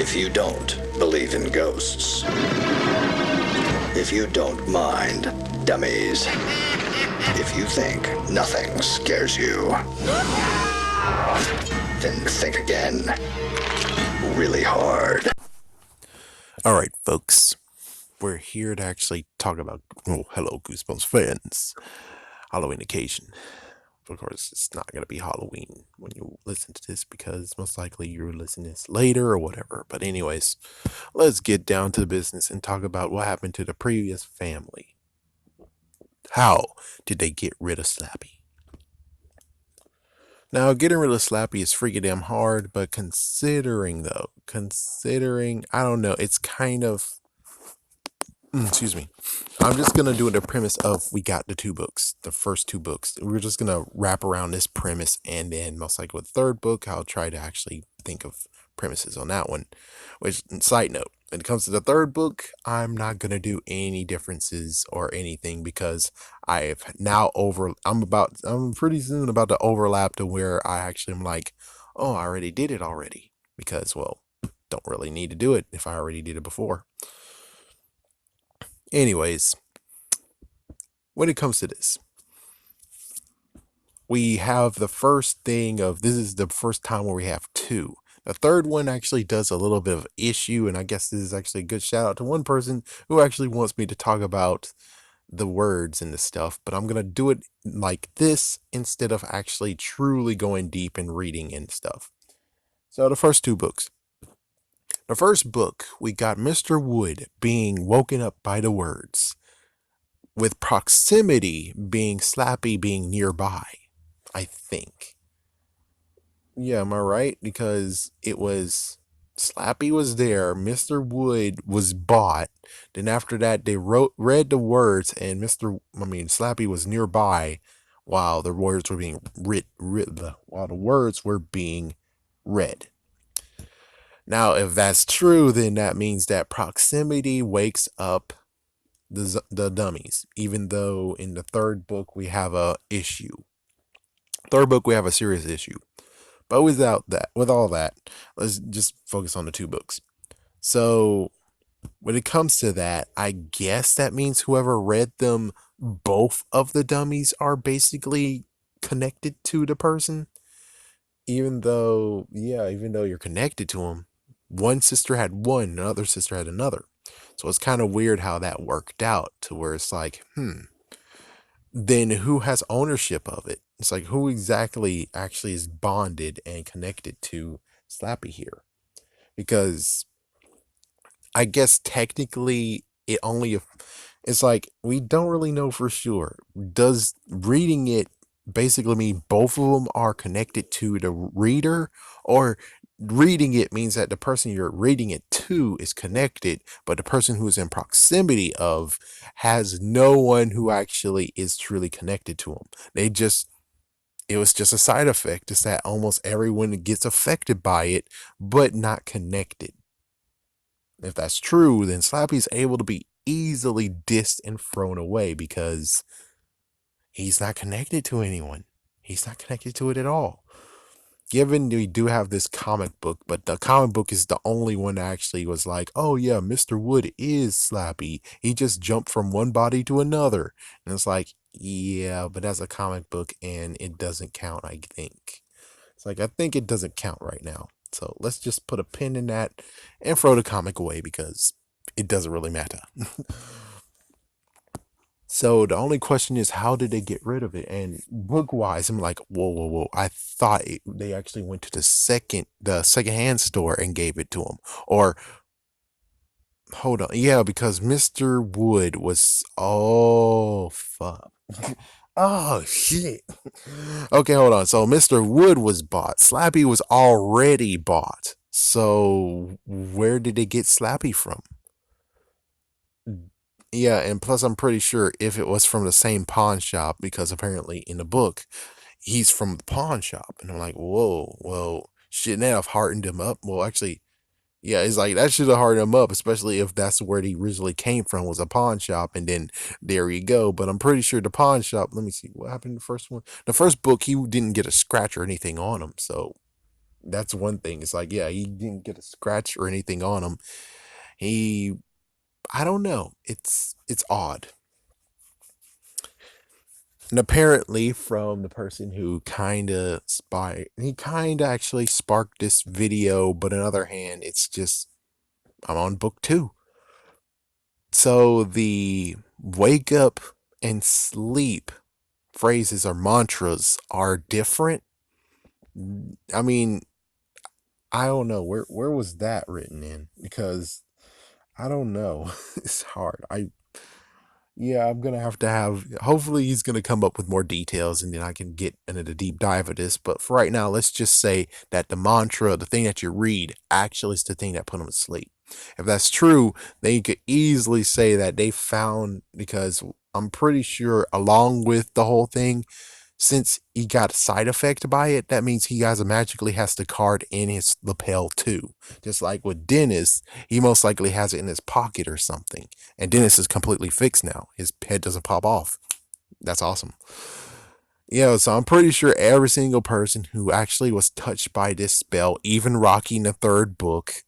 If you don't believe in ghosts, if you don't mind dummies, if you think nothing scares you, then think again. Really hard. Alright, folks. We're here to actually talk about, oh, hello, Goosebumps fans. Halloween occasion. Of course, it's not going to be Halloween when you listen to this because most likely you're listening to this later or whatever. But, anyways, let's get down to business and talk about what happened to the previous family. How did they get rid of Slappy? Now, getting rid of Slappy is freaking damn hard, but considering, I don't know, it's kind of excuse me. I'm just gonna do the premise of we got the two books, the first two books. We're just gonna wrap around this premise, and then most likely with the third book, I'll try to actually think of premises on that one. Which, side note, when it comes to the third book, I'm not gonna do any differences or anything because I'm pretty soon about to overlap to where I actually am like, oh, I already did it already because, well, don't really need to do it if I already did it before. Anyways, when it comes to this, we have the first thing of this is the first time where we have two. The third one actually does a little bit of issue, and I guess this is actually a good shout out to one person who actually wants me to talk about the words and the stuff, but I'm gonna do it like this instead of actually truly going deep and reading and stuff. So the first two books. The first book, we got Mr. Wood being woken up by the words, with proximity being Slappy being nearby, I think. Yeah, am I right? Because it was Slappy was there, Mr. Wood was bought, then after that they read the words, and Slappy was nearby while the words were being read. Now, if that's true, then that means that proximity wakes up the dummies, even though in the third book we have a issue. Third book we have a serious issue. But with all that, let's just focus on the two books. So when it comes to that, I guess that means whoever read them, both of the dummies are basically connected to the person. Even though you're connected to them, one sister had one, another sister had another. So it's kind of weird how that worked out to where it's like, then who has ownership of it? It's like, who exactly actually is bonded and connected to Slappy here? Because I guess technically it's like, we don't really know for sure. Does reading it basically mean both of them are connected to the reader, or reading it means that the person you're reading it to is connected, but the person who's in proximity of has no one who actually is truly connected to them? It was just a side effect. It's that almost everyone gets affected by it, but not connected. If that's true, then Slappy's able to be easily dissed and thrown away because he's not connected to anyone. He's not connected to it at all. Given we do have this comic book, but the comic book is the only one that actually was like, oh yeah, Mr. Wood is Slappy. He just jumped from one body to another. And it's like, yeah, but that's a comic book and it doesn't count, I think. It's like, I think it doesn't count right now. So let's just put a pin in that and throw the comic away because it doesn't really matter. So the only question is, how did they get rid of it? And book wise, I'm like, whoa. I thought they actually went to the secondhand store and gave it to him. Or hold on, yeah, because Mr. Wood was, oh fuck. Oh shit. Okay, hold on. So Mr. Wood was bought. Slappy was already bought. So where did they get Slappy from? Yeah, and plus I'm pretty sure if it was from the same pawn shop, because apparently in the book he's from the pawn shop, and I'm like, whoa, well, shouldn't that have hardened him up? Well, actually, yeah, it's like that should have hardened him up, especially if that's where he originally came from, was a pawn shop, and then there you go. But I'm pretty sure the pawn shop. Let me see what happened in the first one. The first book, he didn't get a scratch or anything on him, so That's one thing. It's like, yeah, he didn't get a scratch or anything on him. He, I don't know. It's odd. And apparently, from the person who he kind of actually sparked this video. But on the other hand, it's just I'm on book two. So the wake up and sleep phrases or mantras are different. I mean, I don't know where was that written in, because I don't know. It's hard. Yeah, I'm gonna have to have. Hopefully, he's gonna come up with more details, and then I can get into the deep dive of this. But for right now, let's just say that the mantra, the thing that you read, actually is the thing that put him to sleep. If that's true, then you could easily say that they found, because I'm pretty sure, along with the whole thing, since he got a side effect by it, that means he guys magically has the card in his lapel too. Just like with Dennis, he most likely has it in his pocket or something. And Dennis is completely fixed now. His head doesn't pop off. That's awesome. Yeah, so I'm pretty sure every single person who actually was touched by this spell, even Rocky in the third book,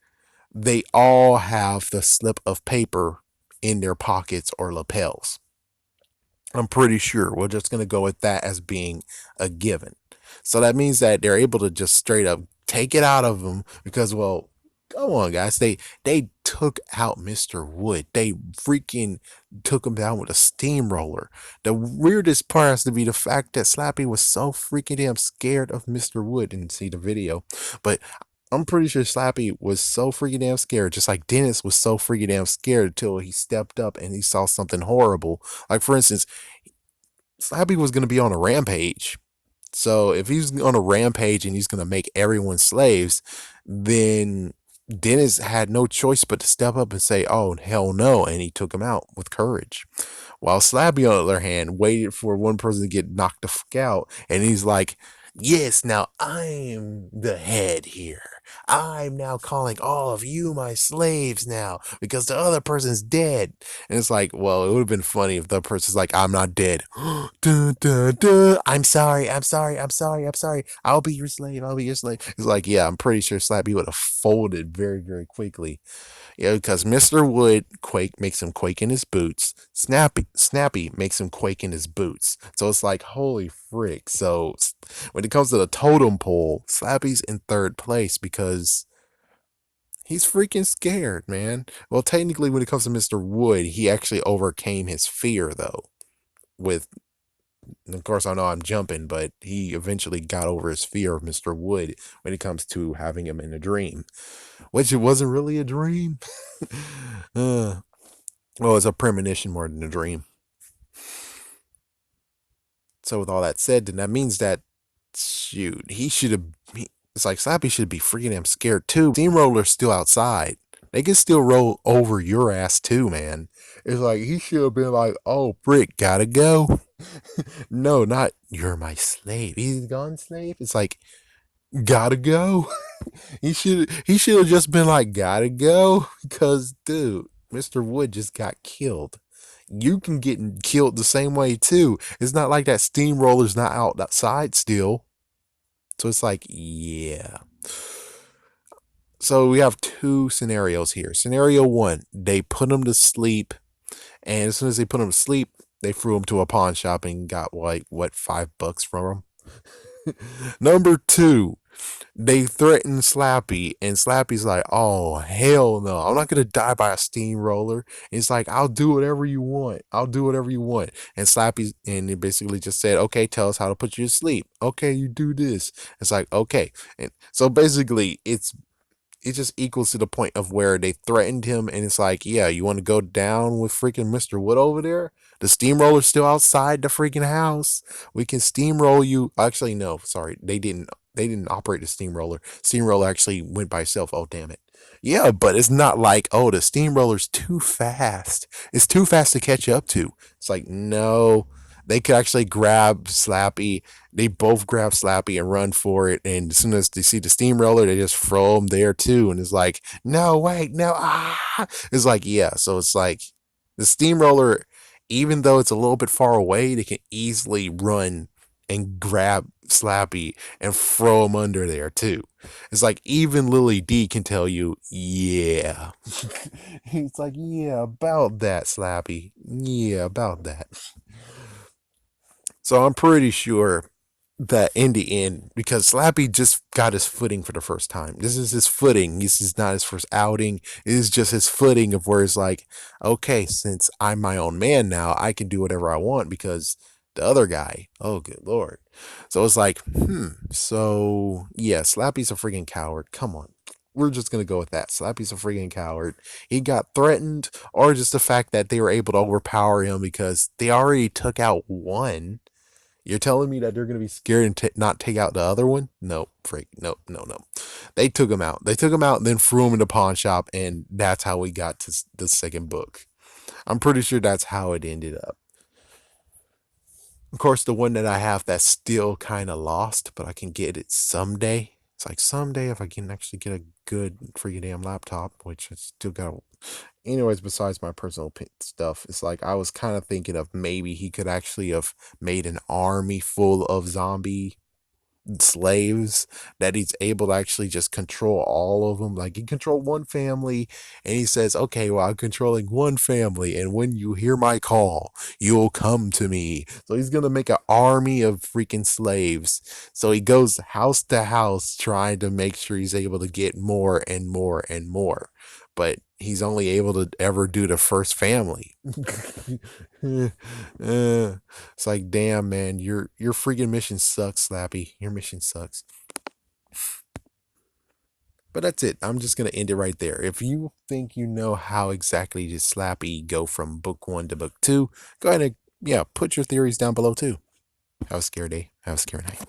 they all have the slip of paper in their pockets or lapels. I'm pretty sure we're just going to go with that as being a given. So that means that they're able to just straight up take it out of them because, well, come on, guys. They took out Mr. Wood. They freaking took him down with a steamroller. The weirdest part has to be the fact that Slappy was so freaking damn scared of Mr. Wood. Didn't see the video, but I'm pretty sure Slappy was so freaking damn scared, just like Dennis was so freaking damn scared until he stepped up and he saw something horrible. Like, for instance, Slappy was going to be on a rampage. So if he's on a rampage and he's going to make everyone slaves, then Dennis had no choice but to step up and say, oh, hell no. And he took him out with courage. While Slappy, on the other hand, waited for one person to get knocked the fuck out. And he's like, yes, now I'm the head here. I'm now calling all of you my slaves now because the other person's dead. And it's like, well, it would have been funny if the person's like, I'm not dead. Dun, dun, dun. I'm sorry. I'm sorry. I'm sorry. I'm sorry. I'll be your slave. I'll be your slave. It's like, yeah, I'm pretty sure Slappy would have folded very, very quickly. Yeah, because Mr. Wood quake makes him quake in his boots. Snappy makes him quake in his boots. So it's like, holy frick. So when it comes to the totem pole, Slappy's in third place because he's freaking scared, man. Well, technically, when it comes to Mr. Wood, he actually overcame his fear, though. With, of course, I know I'm jumping, but he eventually got over his fear of Mr. Wood when it comes to having him in a dream, which it wasn't really a dream. Well, it's a premonition more than a dream. So, with all that said, then that means that, shoot, he should have. It's like Slappy should be freaking damn scared too. Steamroller's still outside. They can still roll over your ass too, man. It's like he should have been like, "Oh, frick, gotta go." No, not you're my slave. He's gone, slave. It's like gotta go. He should have just been like, gotta go, because dude, Mr. Wood just got killed. You can get killed the same way too. It's not like that steamroller's not outside still. So it's like, yeah. So we have two scenarios here. Scenario one, they put him to sleep, and as soon as they put him to sleep, they threw him to a pawn shop and got like what, $5 from him. Number two, they threaten Slappy, and Slappy's like, oh, hell no. I'm not going to die by a steamroller. It's like, I'll do whatever you want. I'll do whatever you want. And Slappy, and they basically just said, okay, tell us how to put you to sleep. Okay, you do this. It's like, okay. And so basically, it just equals to the point of where they threatened him, and it's like, yeah, you want to go down with freaking Mr. Wood over there? The steamroller's still outside the freaking house. We can steamroll you. Actually, no, sorry, they didn't. They didn't operate the steamroller. Steamroller actually went by itself. Oh, damn it. Yeah, but it's not like, oh, the steamroller's too fast. It's too fast to catch up to. It's like, no, they could actually grab Slappy. They both grab Slappy and run for it. And as soon as they see the steamroller, they just throw him there too. And it's like, no, wait, no, ah. It's like, yeah. So it's like the steamroller, even though it's a little bit far away, they can easily run and grab Slappy and throw him under there too. It's like even Lily D can tell you, yeah. He's like, yeah, about that, Slappy. Yeah, about that. So I'm pretty sure that in the end, because Slappy just got his footing for the first time. This is his footing. This is not his first outing. It is just his footing of where it's like, okay, since I'm my own man now, I can do whatever I want because the other guy, oh good lord. So it's like, so yeah, Slappy's a freaking coward. Come on. We're just gonna go with that. Slappy's a freaking coward. He got threatened, or just the fact that they were able to overpower him because they already took out one. You're telling me that they're going to be scared and not take out the other one? No, freak. No, no, no. They took him out. They took him out and then threw him in the pawn shop, and that's how we got to the second book. I'm pretty sure that's how it ended up. Of course, the one that I have that's still kind of lost, but I can get it someday. It's like someday if I can actually get a good freaking damn laptop, which I still got. Anyways, besides my personal stuff, it's like I was kind of thinking of maybe he could actually have made an army full of zombie slaves that he's able to actually just control all of them. Like he controlled one family and he says, okay, well, I'm controlling one family. And when you hear my call, you'll come to me. So he's going to make an army of freaking slaves. So he goes house to house trying to make sure he's able to get more and more and more. But he's only able to ever do the first family. It's like, damn, man, your freaking mission sucks, Slappy. Your mission sucks. But that's it. I'm just gonna end it right there. If you think you know how exactly did Slappy go from book 1 to book 2, go ahead and put your theories down below too. Have a scary day. Have a scary night.